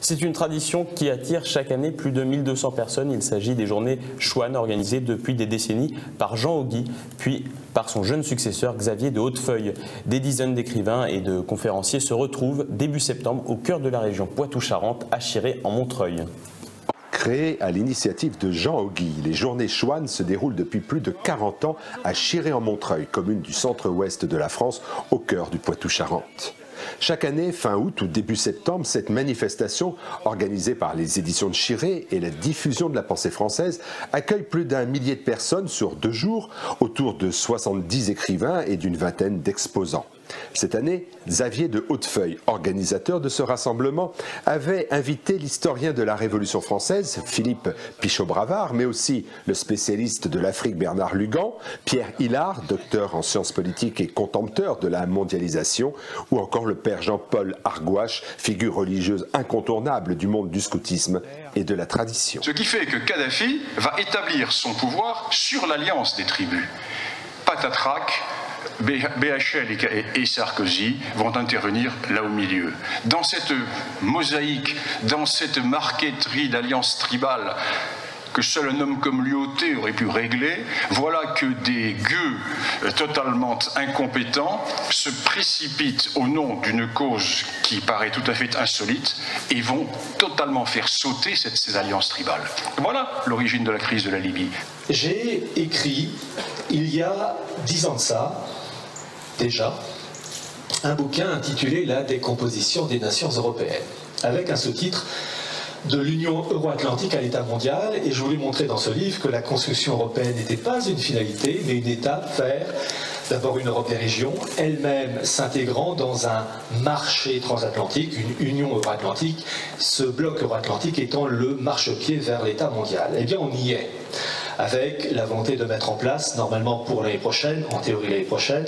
C'est une tradition qui attire chaque année plus de 1200 personnes. Il s'agit des journées Chouane organisées depuis des décennies par Jean Auguy, puis par son jeune successeur Xavier de Hautefeuille. Des dizaines d'écrivains et de conférenciers se retrouvent début septembre au cœur de la région Poitou-Charentes, à Chiré en Montreuil. Créées à l'initiative de Jean Auguy, les journées Chouane se déroulent depuis plus de 40 ans à Chiré-en-Montreuil, commune du centre-ouest de la France, au cœur du Poitou-Charentes. Chaque année, fin août ou début septembre, cette manifestation, organisée par les éditions de Chiré et la diffusion de la pensée française, accueille plus d'1 millier de personnes sur 2 jours, autour de 70 écrivains et d'une vingtaine d'exposants. Cette année, Xavier de Hautefeuille, organisateur de ce rassemblement, avait invité l'historien de la Révolution française, Philippe Pichot-Bravard, mais aussi le spécialiste de l'Afrique Bernard Lugan, Pierre Hillard, docteur en sciences politiques et contempteur de la mondialisation, ou encore le père Jean-Paul Argouache, figure religieuse incontournable du monde du scoutisme et de la tradition. Ce qui fait que Kadhafi va établir son pouvoir sur l'alliance des tribus. Patatrac, BHL et Sarkozy vont intervenir là au milieu. Dans cette mosaïque, dans cette marqueterie d'alliance tribale que seul un homme comme Lyautey aurait pu régler, voilà que des gueux totalement incompétents se précipitent au nom d'une cause qui paraît tout à fait insolite et vont totalement faire sauter ces alliances tribales. Voilà l'origine de la crise de la Libye. J'ai écrit, il y a 10 ans de ça, déjà, un bouquin intitulé « La décomposition des nations européennes », avec un sous-titre « De l'Union euro-atlantique à l'État mondial », et je voulais montrer dans ce livre que la construction européenne n'était pas une finalité, mais une étape vers d'abord une Europe des régions, elle-même s'intégrant dans un marché transatlantique, une Union euro-atlantique, ce bloc euro-atlantique étant le marchepied vers l'État mondial. Eh bien, on y est, avec la volonté de mettre en place, normalement pour l'année prochaine, en théorie l'année prochaine,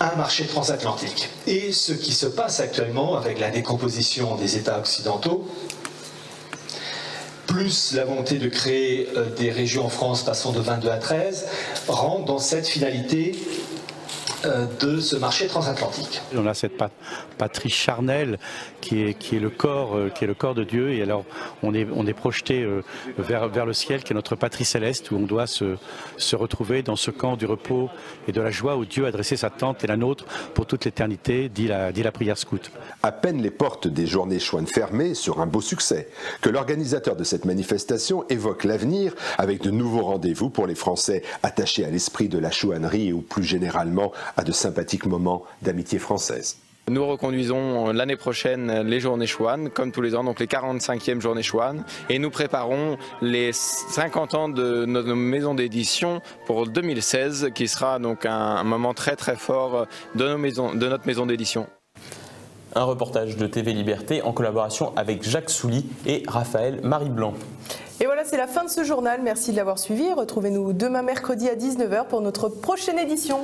un marché transatlantique. Et ce qui se passe actuellement avec la décomposition des États occidentaux, plus la volonté de créer des régions en France passant de 22 à 13, rentre dans cette finalité de ce marché transatlantique. On a cette patrie charnelle qui est le corps de Dieu, et alors on est projeté vers le ciel qui est notre patrie céleste, où on doit se retrouver dans ce camp du repos et de la joie où Dieu a dressé sa tente et la nôtre pour toute l'éternité, dit la prière scout. À peine les portes des journées Chouane fermées sur un beau succès, que l'organisateur de cette manifestation évoque l'avenir avec de nouveaux rendez-vous pour les Français attachés à l'esprit de la chouannerie ou plus généralement à de sympathiques moments d'amitié française. Nous reconduisons l'année prochaine les journées Chouane, comme tous les ans, donc les 45e journées Chouane, et nous préparons les 50 ans de notre maison d'édition pour 2016, qui sera donc un moment très très fort de notre maison d'édition. Un reportage de TV Liberté en collaboration avec Jacques Souly et Raphaël Marie-Blanc. Et voilà, c'est la fin de ce journal. Merci de l'avoir suivi. Retrouvez-nous demain mercredi à 19 h pour notre prochaine édition.